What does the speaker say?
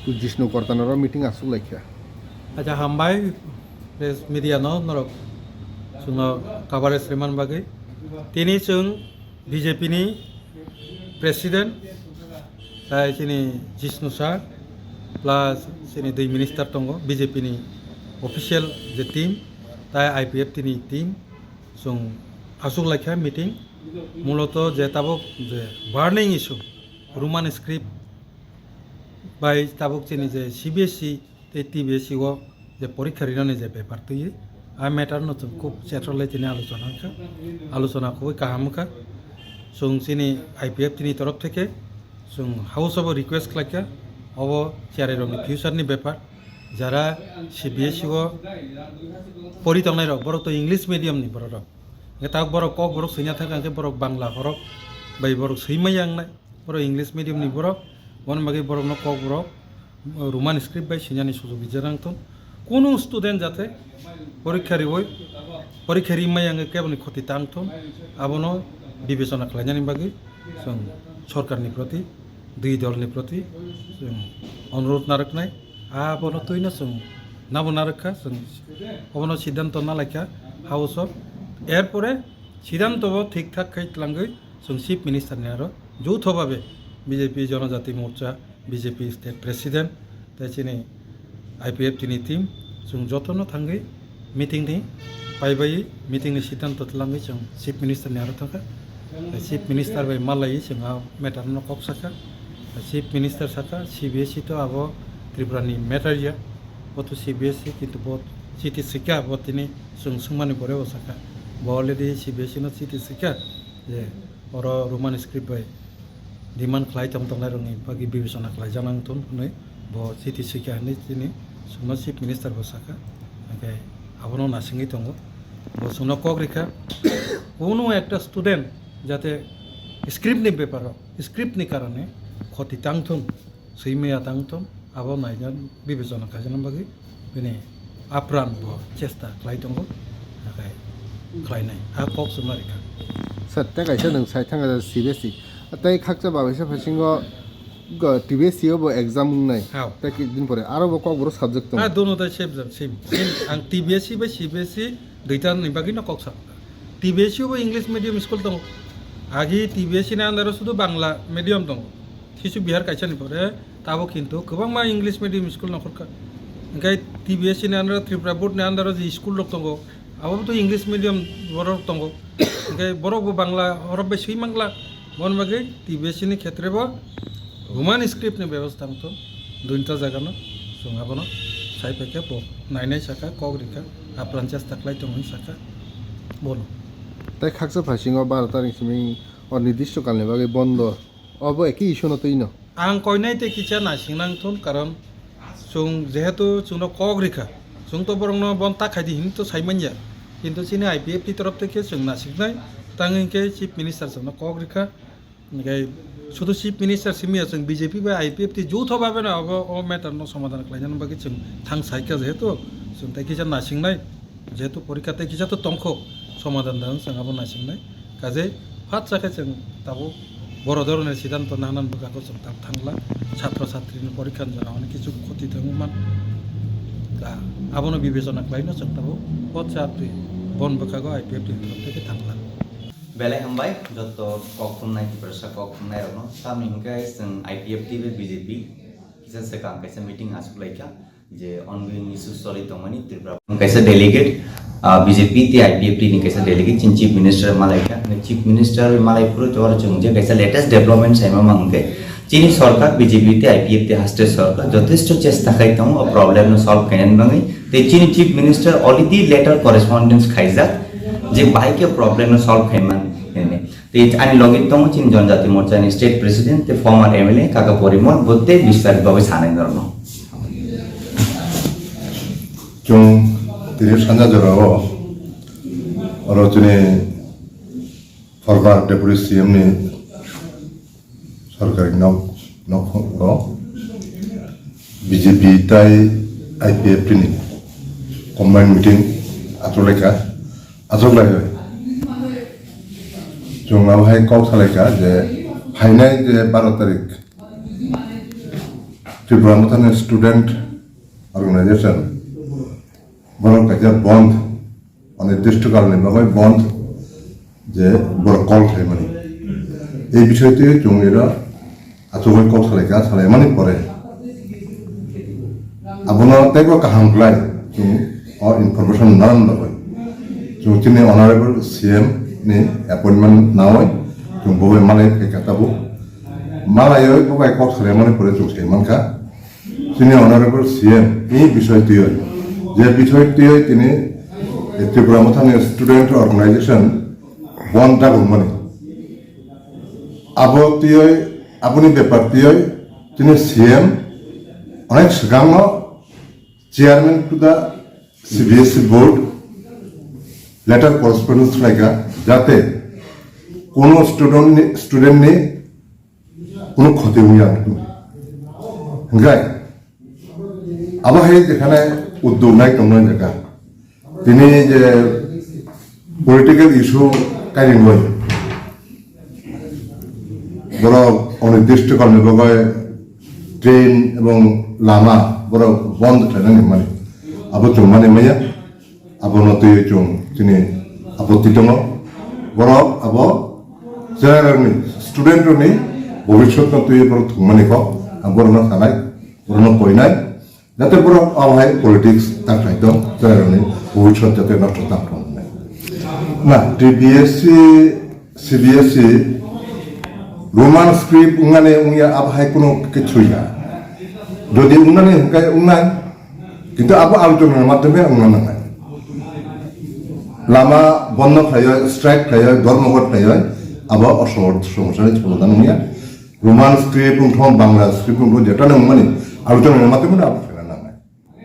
जिष्णु करतानार मीटिंग आसुक लायखा Aja hambai pres media no norok sungo coverage reman bagai tini chung BJP ni president tai sini Jishnu Sir plus sini dui minister tongo BJP ni official je team tai IPF tini team sung asuk laikha meeting muloto je tabok je burning issue Roman script by tabok chini je CBSE TBSE ও যে পরীক্ষা রিটার্নে যে ব্যাপার তুই আর matter নতুন খুব চ্যাটারলে তিনি আলোচনা খুবই কাহামুখা সুং চিনি IPF তিনি তরফ থেকে সুং house of request Laika of চেয়ারের ফিউচারনি ব্যাপার যারা CBSE ও পরিতংনাই রক বড় তো ইংলিশ মিডিয়ামনি বড় রক তাক বড় কক বড় সৈনা থাকে বড় বাংলা হরক বাই বড় সৈমাই আংনাই বড় ইংলিশ মিডিয়ামনি বড় বন বাকি বড় কক বড় রোমান স্ক্রিপ্ট বাই সিনানি সুযোগ বিজারাংতন কোনো স্টুডেন্ট যাতে পরীক্ষার ইমাই আগে কেবল ক্ষতি টাংথন আবনো বিবেচনা খালাইনানি বাকি जों सरकारनि प्रति दुई दलनि प्रति जों अनुरोध नारखनाय आबनो तैनो जों नाबो नारखा जों अबनो सिद्धांत नालायखा हाउस अफ एरपरे सिद्धांतबो ठीकठाक खाइतलांगै जों चिफ मिनिस्टारनि आरो যৌথভাবে BJP जनजाति मोर्चा BJP स्टेट प्रेसिडेंट ताइसिनि IPF तिनि टीम जों जतनो थांगै मीटिंग नि पाइबाय मीटिंग नि सिद्धांत तलांगै जों चिफ मिनिस्टारनि आरो थांखा चिफ मिनिस्टार बाय मालाय जोंहा मेटार न कक साखा चिफ मिनिस्टार साखा CBSE तो आबो त्रिपुरानि मेटारिया बत CBSE किन्तु बत सिटी सिका बतिनि जों सुमानि परे साखा बलरेडी CBSE न सिटी सिका जे और रोमान स्क्रिप्ट बाय डिमांड खालाय तंगनाय रंनि बागि बिबेचना खालाय जानांगथन नै ब सिटी सिका नि तिनि सुमा चिफ मिनिस्टार बसाखा ओमफ्राय आबनो नासिङै दङ ब सुनो कग्रिखा कोनो একটা स्टूडेंट যাতে স্ক্রিপ্টনি ব্যাপার স্ক্রিপ্টনি কারণে ক্ষতি টাংথন সৈমায়া টাংথন আবো নাইজান বিবেচনা খাইজান বাকি বেনে আপ্রাণ চেষ্টা খাই দङ ओमफ्राय खालायनाय आ কক सुमारिखा सत्य कायसा नों साइ थांगा CBSE ताइ खाकजा बाबायसा फासिङो TBSE बो एग्जाम नाय ताइ कि दिन परे आरो बो कक बरो सब्जेक्ट दङ दोनो दा सेम आं TBSE बाय CBSE दुइटा नि बागि न कक सा TBSE बो इंग्लिश मिडियाम स्कुल दङ आगे TBSE नि आन्दाराव शुधु बांला मिडियाम दङ शिशु बिहार कायसानि परे ताबो किन्तु गोबां मा इंग्लिश मिडियाम स्कुल नखरखा ओंखाय TBSE नि आन्दाराव त्रिपुरा बोर्ड नि आन्दाराव जि स्कुल दङ आबो तो इंग्लिश मिडियाम बर' दङ ओंखाय बर'बो बांला हरब बाय सै बांला बन बागै TBSE नि क्षेत्रेबो रोमान स्क्रिप्ट नि व्यवस्था तो दुइटा जागानो जों आबनो साइफायखा ब नायनाय साखा कग्रिखा आप्रान चेष्टा खालाय दङ साखा बनो ताइ खाकजा फासिङो 12 तारिख सिम अनिर्दिष्ट कालनि बागै बन्द अब एकी इस्यु न तैनो आं कयनायते किचा नासिंनांथन कारण जों जेहेतु जोंनो कग्रिखा जों तो बरंनो बन ताखायदि हिन तो साइमानया किन्तु सिनि IPF नि तरफ থেকে जों नासिंनाय तांगैके चिफ मिनिस्टार जोंनो कग्रिखा ओंखाय शुधु चिफ मिनिस्टार सिमिया जों BJP बा IPF ति যৌথভাবে না अब अ मेटार न समाधान खालायनानै बागै जों थांसायका जेहेतु जों ताइ किचा नासिंनाय जेहेतु परीक्षाते किचा तो तंख समाधान दान जों आबो नासिंनाय काजे फात जाके जों ताबो बर' धरনের সিদ্ধান্ত নানান বাগাको जों ताब थांला ছাত্র ছাত্রীनि परीक्षा जानानै किछु ক্ষতি दङमोन दा आबोनो बिबेचना खालायनो जों ताबो बहुत ছাত্রী बन बागाको IPF नि तरफ থেকে थांला बेलाय हामबाय जत कखुमनाय प्रसा कखुमनाय रनो सामिंगाय जों IPF टिबे BJP किसा सेकां कैसा मीटिंग आसुलायका जे ऑनगोइंग इश्यूज सलित दंमोन त्रिपुरा कैसा डेलीगेट BJP ति IPF ति नि कैसा डेलीगेट चिन चीफ मिनिस्टर मालायका चीफ मिनिस्टर मालायपुर जर जों जे कैसा लेटेस्ट डेभलपमेंट साइमा मांगे चीनी सरकार BJP ति IPF ति हास्टे सरकार যথেষ্ট চেষ্টা খাইতাম ও प्रॉब्लम न सॉल्व कैन बाङै ते चीनी चीफ मिनिस्टर ऑलरेडी लेटर करेस्पोंडेंस खाइजा जे बाइके प्रॉब्लम न सॉल्व खाइमान ने ते आनि लगित दङ चीन जनजाति मोर्चा नि स्टेट प्रेसिडेंट ते फॉर्मर MLA काका परिमल बोते विस्तारित भाबै सानै दरनो 좀 드립 산자들하고 어로준에 सरकार डेपुटी CM नि सरकारी नखो BJP ताइ IPF नि कम्बाइन मीटिंग आजलाय जों आवहाय कौ सालायका जे फाइनाय जे 12 तारिख Tripura Muthani Student Organization বড় কাজে বন্ধ অনির্দিষ্টকালীন ভাবে বন্ধ যে বড় কল খাইমানি এই বিষয়টি জঙ্গিরা আচময় কল সালাইকা সালাইমানি পরে আপনার তাইবা কাহামলাই जों इनफरमेशन नाम दबाय जों जोंनि अनारेबल सीएम नि अपॉइंटमेंट नावय जों बबे मालाय फैखाताबो मालाय बबे कल खालामनानै परे जों सैमानखा जोंनि अनारेबल सीएम नि বিষয়টিয় যে বিষয়টিয় তিনি ত্রিপুরা মুথানি স্টুডেন্ট অর্গানাইজেশন বন্ধ রাখমানি আবতীয় আপনি ব্যাপারটিয় তিনি सीएम অনেক সিগাঙ্গ Chairman to the CBSE board letter correspondence Laika যাতে কোনো স্টুডেন্ট নেই কোনো ক্ষতি হইয়া গাই আবার যেখানে উদ্যোগ নাই কোনো জায়গা তিনি যে পলিটিক্যাল ইস্যু কারি নয় বড় অনির্দিষ্টকালীন ভাবে ট্রেন এবং লামা বড় বন্ধ থাকলে মানে আবো जों মানে মাইয়া আবো নতুন जों তিনি আপত্তি দङ বড় আবো জেনারেলনি স্টুডেন্টনি ভবিষ্যৎ নতুন বড় থুমানিক বড় সানাই বড় কইনাই যাতে বড় আবহাই পলিটিক্স তাকাই দङ জেনারেলনি ভবিষ্যৎ যাতে নষ্ট থাকতো না টিবিএসসি সিবিএসসি রোমান স্ক্রিপ্ট উঙ্গানে উঙ্গিয়া আবহাই কোনো কিছুই না যদি উন্নয়ন হয় উন্নয়ন কিন্তু আবো আলোচনার মাধ্যমে উন্নয়ন হয় লামা বন্ধ খাই স্ট্রাইক খাই ধর্মঘট খাই আবো সমস্যার সমাধান হইয়া রোমান স্ক্রিপ্ট বাংলা স্ক্রিপ্ট যেটা মানে আলোচনার মাধ্যমে